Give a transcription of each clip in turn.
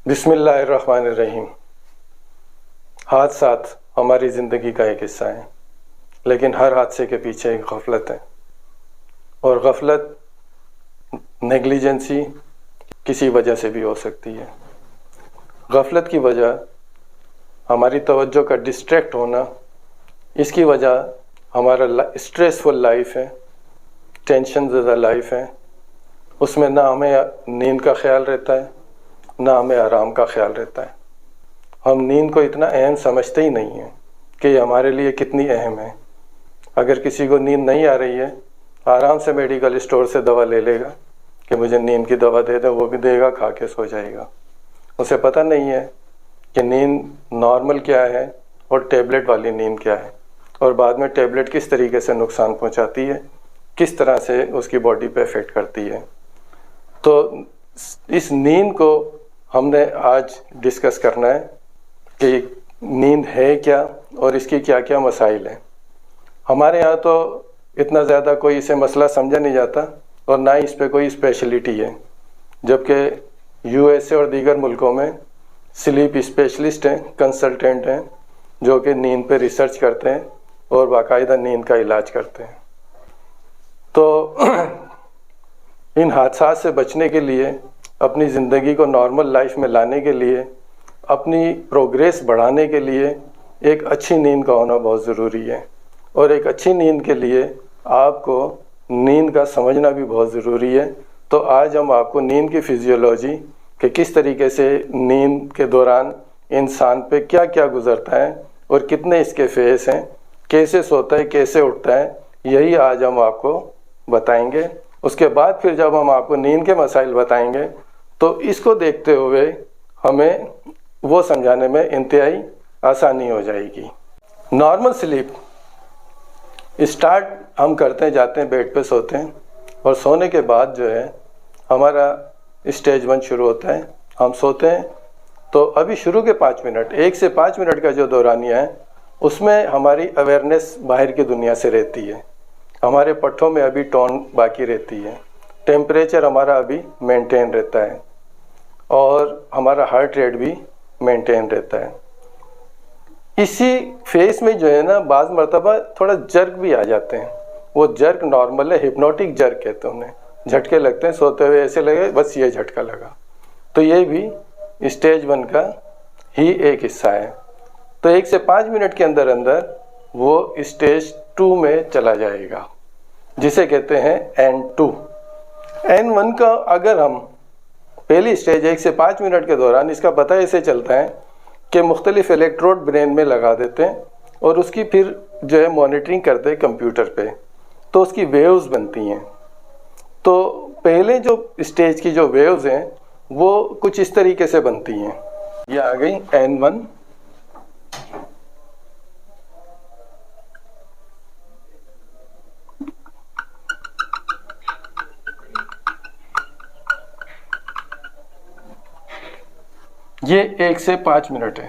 بسم اللہ الرحمن الرحیم۔ حادثات ہماری زندگی کا ایک حصہ ہیں، لیکن ہر حادثے کے پیچھے ایک غفلت ہے، اور غفلت نیگلیجنسی کسی وجہ سے بھی ہو سکتی ہے۔ غفلت کی وجہ ہماری توجہ کا ڈسٹریکٹ ہونا، اس کی وجہ ہمارا اسٹریسفل لائف ہے، ٹینشن زدہ لائف ہے، اس میں نہ ہمیں نیند کا خیال رہتا ہے نہ ہمیں آرام کا خیال رہتا ہے۔ ہم نیند کو اتنا اہم سمجھتے ہی نہیں ہیں کہ یہ ہمارے لیے کتنی اہم ہے۔ اگر کسی کو نیند نہیں آ رہی ہے، آرام سے میڈیکل اسٹور سے دوا لے لے گا کہ مجھے نیند کی دوا دے دے، وہ بھی دے گا، کھا کے سو جائے گا۔ اسے پتہ نہیں ہے کہ نیند نارمل کیا ہے اور ٹیبلٹ والی نیند کیا ہے، اور بعد میں ٹیبلٹ کس طریقے سے نقصان پہنچاتی ہے، کس طرح سے اس کی باڈی پہ افیکٹ کرتی ہے۔ تو اس نیند کو ہم نے آج ڈسکس کرنا ہے کہ نیند ہے کیا اور اس کی کیا کیا مسائل ہیں۔ ہمارے یہاں تو اتنا زیادہ کوئی اسے مسئلہ سمجھا نہیں جاتا، اور نہ ہی اس پہ کوئی اسپیشلٹی ہے، جبکہ USA اور دیگر ملکوں میں سلیپ اسپیشلسٹ ہیں، کنسلٹنٹ ہیں، جو کہ نیند پہ ریسرچ کرتے ہیں اور باقاعدہ نیند کا علاج کرتے ہیں۔ تو ان حادثات سے بچنے کے لیے، اپنی زندگی کو نارمل لائف میں لانے کے لیے، اپنی پروگریس بڑھانے کے لیے ایک اچھی نیند کا ہونا بہت ضروری ہے، اور ایک اچھی نیند کے لیے آپ کو نیند کا سمجھنا بھی بہت ضروری ہے۔ تو آج ہم آپ کو نیند کی فزیولوجی کہ کس طریقے سے نیند کے دوران انسان پہ کیا کیا گزرتا ہے اور کتنے اس کے فیز ہیں، کیسے سوتا ہے، کیسے اٹھتا ہے، یہی آج ہم آپ کو بتائیں گے۔ اس کے بعد پھر جب ہم آپ کو نیند کے مسائل بتائیں گے تو اس کو دیکھتے ہوئے ہمیں وہ سمجھانے میں انتہائی آسانی ہو جائے گی۔ نارمل سلیپ اسٹارٹ ہم کرتے ہیں، جاتے ہیں بیڈ پہ سوتے ہیں، اور سونے کے بعد جو ہے ہمارا اسٹیج 1 شروع ہوتا ہے۔ ہم سوتے ہیں تو ابھی شروع کے 5 منٹ، 1 سے 5 منٹ کا جو دورانیہ ہے، اس میں ہماری اویئرنیس باہر کی دنیا سے رہتی ہے، ہمارے پٹھوں میں ابھی ٹون باقی رہتی ہے، ٹیمپریچر ہمارا ابھی مینٹین رہتا ہے، اور ہمارا ہارٹ ریٹ بھی مینٹین رہتا ہے۔ اسی فیس میں جو ہے نا، بعض مرتبہ تھوڑا جرک بھی آ جاتے ہیں۔ وہ جرک نارمل ہے، ہپنوٹک جرک کہتے ہیں انہیں، جھٹکے لگتے ہیں سوتے ہوئے، ایسے لگے بس یہ جھٹکا لگا، تو یہ بھی اسٹیج 1 کا ہی ایک حصہ ہے۔ تو 1 سے 5 منٹ کے اندر اندر وہ اسٹیج 2 میں چلا جائے گا، جسے کہتے ہیں N2۔ N1 کا اگر ہم پہلی اسٹیج 1 سے 5 منٹ کے دوران، اس کا پتہ ایسے چلتا ہے کہ مختلف الیکٹروڈ برین میں لگا دیتے ہیں، اور اس کی پھر جو ہے مانیٹرنگ کرتے ہیں کمپیوٹر پہ، تو اس کی ویوز بنتی ہیں۔ تو پہلے جو اسٹیج کی جو ویوز ہیں وہ کچھ اس طریقے سے بنتی ہیں، یہ آ گئی N1، یہ 1 سے 5 منٹ ہے۔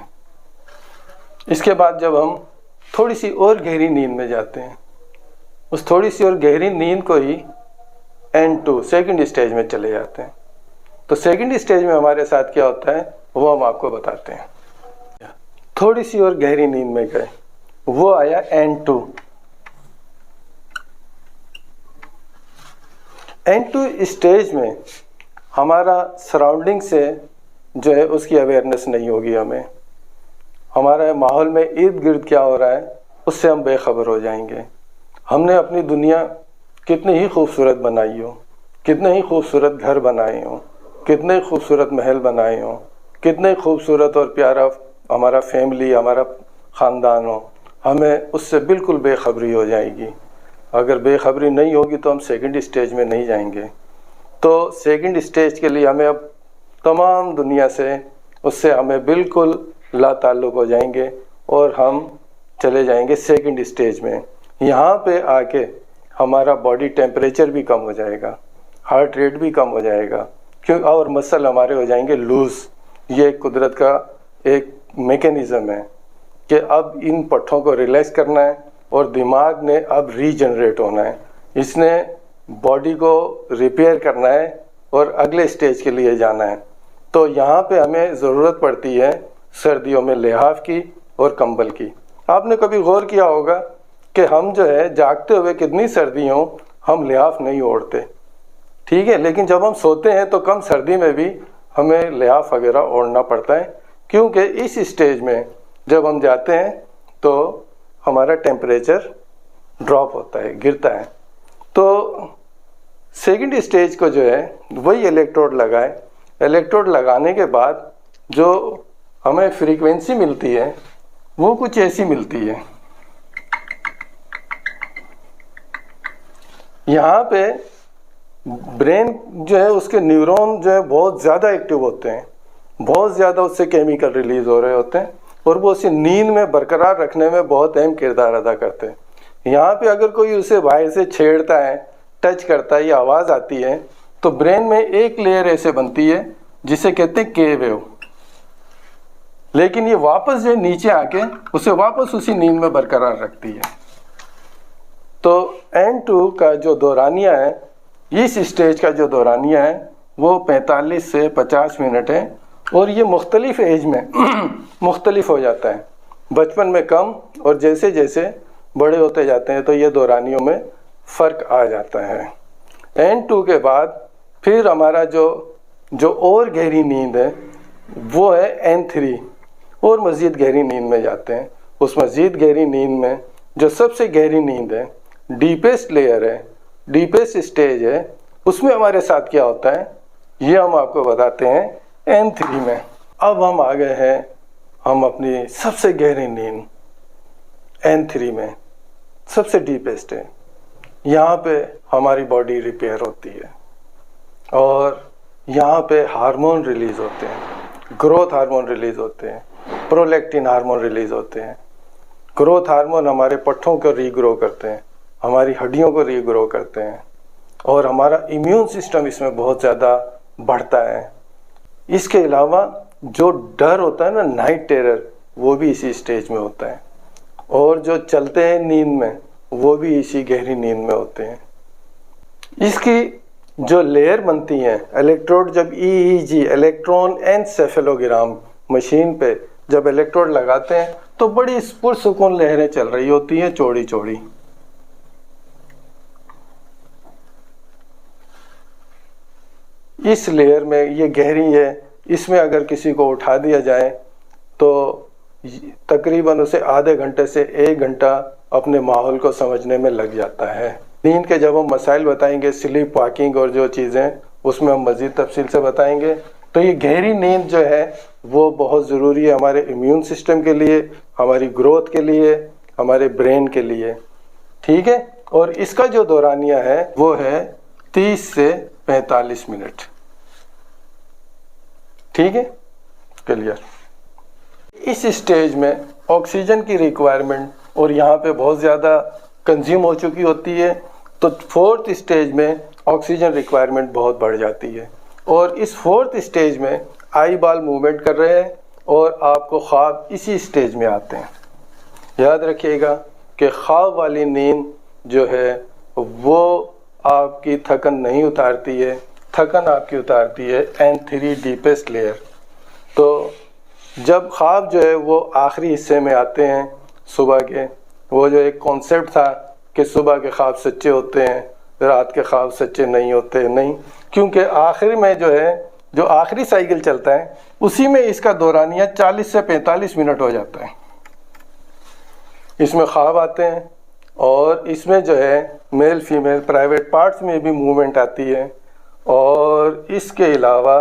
اس کے بعد جب ہم تھوڑی سی اور گہری نیند میں جاتے ہیں، اس تھوڑی سی اور گہری نیند کو ہی N2 سیکنڈ اسٹیج میں چلے جاتے ہیں۔ تو سیکنڈ اسٹیج میں ہمارے ساتھ کیا ہوتا ہے وہ ہم آپ کو بتاتے ہیں۔ تھوڑی سی اور گہری نیند میں گئے، وہ آیا N2۔ N2 اسٹیج میں ہمارا سراؤنڈنگ سے جو ہے اس کی اویئرنیس نہیں ہوگی، ہمارے ماحول میں ارد گرد کیا ہو رہا ہے اس سے ہم بے خبر ہو جائیں گے۔ ہم نے اپنی دنیا کتنی ہی خوبصورت بنائی ہو، کتنے ہی خوبصورت گھر بنائے ہوں، کتنے خوبصورت محل بنائے ہوں، کتنے خوبصورت اور پیارا ہمارا فیملی، ہمارا خاندان ہو، ہمیں اس سے بالکل بے خبری ہو جائے گی۔ اگر بے خبری نہیں ہوگی تو ہم سیکنڈ اسٹیج میں نہیں جائیں گے۔ تو سیکنڈ اسٹیج کے لیے ہمیں اب تمام دنیا سے، اس سے ہمیں بالکل لا تعلق ہو جائیں گے، اور ہم چلے جائیں گے سیکنڈ اسٹیج میں۔ یہاں پہ آ کے ہمارا باڈی ٹیمپریچر بھی کم ہو جائے گا، ہارٹ ریٹ بھی کم ہو جائے گا، اور مسل ہمارے ہو جائیں گے لوز۔ یہ قدرت کا ایک میکینزم ہے کہ اب ان پٹھوں کو ریلیکس کرنا ہے، اور دماغ نے اب ری جنریٹ ہونا ہے، اس نے باڈی کو ریپیئر کرنا ہے اور اگلے اسٹیج کے لیے جانا ہے۔ تو یہاں پہ ہمیں ضرورت پڑتی ہے سردیوں میں لحاف کی اور کمبل کی۔ آپ نے کبھی غور کیا ہوگا کہ ہم جو ہے جاگتے ہوئے کتنی سردی ہوں ہم لحاف نہیں اوڑھتے، ٹھیک ہے، لیکن جب ہم سوتے ہیں تو کم سردی میں بھی ہمیں لحاف وغیرہ اوڑھنا پڑتا ہے، کیونکہ اس اسٹیج میں جب ہم جاتے ہیں تو ہمارا ٹیمپریچر ڈراپ ہوتا ہے، گرتا ہے۔ تو سیکنڈ اسٹیج کو جو ہے وہی الیکٹروڈ لگائے، الیکٹروڈ لگانے کے بعد جو ہمیں فریکوینسی ملتی ہے وہ کچھ ایسی ملتی ہے۔ یہاں پہ برین جو ہے اس کے نیورون جو ہے بہت زیادہ ایکٹیو ہوتے ہیں، بہت زیادہ اس سے کیمیکل ریلیز ہو رہے ہوتے ہیں، اور وہ اسے نیند میں برقرار رکھنے میں بہت اہم کردار ادا کرتے ہیں۔ یہاں پہ اگر کوئی اسے باہر سے چھیڑتا ہے، ٹچ کرتا ہے یا آواز آتی ہے تو برین میں ایک لیئر ایسے بنتی ہے جسے کہتے ہیں کے ویو، لیکن یہ واپس جو نیچے آ کے اسے واپس اسی نیند میں برقرار رکھتی ہے۔ تو N2 کا جو دورانیہ ہے، اس اسٹیج کا جو دورانیہ ہے وہ 45 سے 50 منٹ ہے، اور یہ مختلف ایج میں مختلف ہو جاتا ہے، بچپن میں کم اور جیسے جیسے بڑے ہوتے جاتے ہیں تو یہ دورانیوں میں فرق آ جاتا ہے۔ N2 کے بعد پھر ہمارا جو اور گہری نیند ہے وہ ہے N3، اور مزید گہری نیند میں جاتے ہیں۔ اس مزید گہری نیند میں جو سب سے گہری نیند ہے، ڈیپسٹ لیئر ہے، ڈیپسٹ اسٹیج ہے، اس میں ہمارے ساتھ کیا ہوتا ہے یہ ہم آپ کو بتاتے ہیں N3 میں۔ اب ہم آ گئے ہیں ہم اپنی سب سے گہری نیند N3 میں، سب سے ڈیپسٹ ہے۔ یہاں پہ ہماری باڈی ریپیئر ہوتی ہے، اور یہاں پہ ہارمون ریلیز ہوتے ہیں، گروتھ ہارمون ریلیز ہوتے ہیں، پرولیکٹن ہارمون ریلیز ہوتے ہیں۔ گروتھ ہارمون ہمارے پٹھوں کو ری گرو کرتے ہیں، ہماری ہڈیوں کو ری گرو کرتے ہیں، اور ہمارا امیون سسٹم اس میں بہت زیادہ بڑھتا ہے۔ اس کے علاوہ جو ڈر ہوتا ہے نا، نائٹ ٹیرر، وہ بھی اسی اسٹیج میں ہوتا ہے، اور جو چلتے ہیں نیند میں وہ بھی اسی گہری نیند میں ہوتے ہیں۔ اس کی جو لیئر بنتی ہیں، الیکٹروڈ جب EEG الیکٹرون انسیفیلوگرام مشین پہ جب الیکٹروڈ لگاتے ہیں تو بڑی پرسکون لہریں چل رہی ہوتی ہیں، چوڑی چوڑی۔ اس لیئر میں یہ گہری ہے، اس میں اگر کسی کو اٹھا دیا جائے تو تقریباً اسے آدھے گھنٹے سے 1 گھنٹہ اپنے ماحول کو سمجھنے میں لگ جاتا ہے۔ نیند کے جب ہم مسائل بتائیں گے، سلیپ واکنگ اور جو چیزیں، اس میں ہم مزید تفصیل سے بتائیں گے۔ تو یہ گہری نیند جو ہے وہ بہت ضروری ہے ہمارے امیون سسٹم کے لیے، ہماری گروتھ کے لیے، ہمارے برین کے لیے، ٹھیک ہے۔ اور اس کا جو دورانیہ ہے وہ ہے 30 سے 45 منٹ، ٹھیک ہے، کلیئر۔ اس اسٹیج میں آکسیجن کی ریکوائرمنٹ اور یہاں پہ بہت زیادہ کنزیوم ہو چکی ہوتی ہے، تو 4تھ اسٹیج میں آکسیجن ریکوائرمنٹ بہت بڑھ جاتی ہے، اور اس 4تھ اسٹیج میں آئی بال موومنٹ کر رہے ہیں، اور آپ کو خواب اسی اسٹیج میں آتے ہیں۔ یاد رکھیے گا کہ خواب والی نیند جو ہے وہ آپ کی تھکن نہیں اتارتی ہے، تھکن آپ کی اتارتی ہے N3 ڈیپسٹ لیئر۔ تو جب خواب جو ہے وہ آخری حصے میں آتے ہیں صبح کے، وہ جو ایک کانسیپٹ تھا کہ صبح کے خواب سچے ہوتے ہیں، رات کے خواب سچے نہیں ہوتے، نہیں، کیونکہ آخر میں جو ہے جو آخری سائیکل چلتا ہے اسی میں اس کا دورانیہ 40 سے 45 منٹ ہو جاتا ہے۔ اس میں خواب آتے ہیں، اور اس میں جو ہے میل فیمیل پرائیویٹ پارٹس میں بھی موومنٹ آتی ہے، اور اس کے علاوہ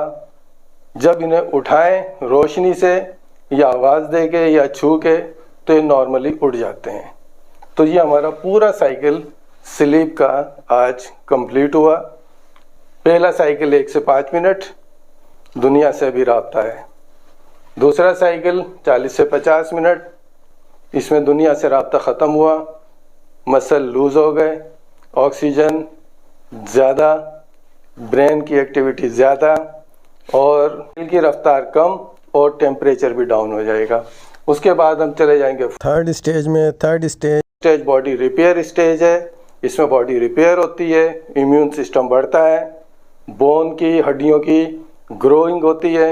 جب انہیں اٹھائیں روشنی سے یا آواز دے کے یا چھو کے تو یہ نارملی اٹھ جاتے ہیں۔ تو یہ ہمارا پورا سائیکل سلیپ کا آج کمپلیٹ ہوا۔ پہلا سائیکل 1 سے 5 منٹ دنیا سے بھی رابطہ ہے، دوسرا سائیکل 40 سے 50 منٹ، اس میں دنیا سے رابطہ ختم ہوا، مسل لوز ہو گئے، آکسیجن زیادہ، برین کی ایکٹیویٹی زیادہ، اور دل کی رفتار کم، اور ٹیمپریچر بھی ڈاؤن ہو جائے گا۔ اس کے بعد ہم چلے جائیں گے 3rd اسٹیج میں۔ 3rd stage body repair stage ہے، اس میں باڈی ریپیئر ہوتی ہے، امیون سسٹم بڑھتا ہے، بون کی، ہڈیوں کی گروئنگ ہوتی ہے،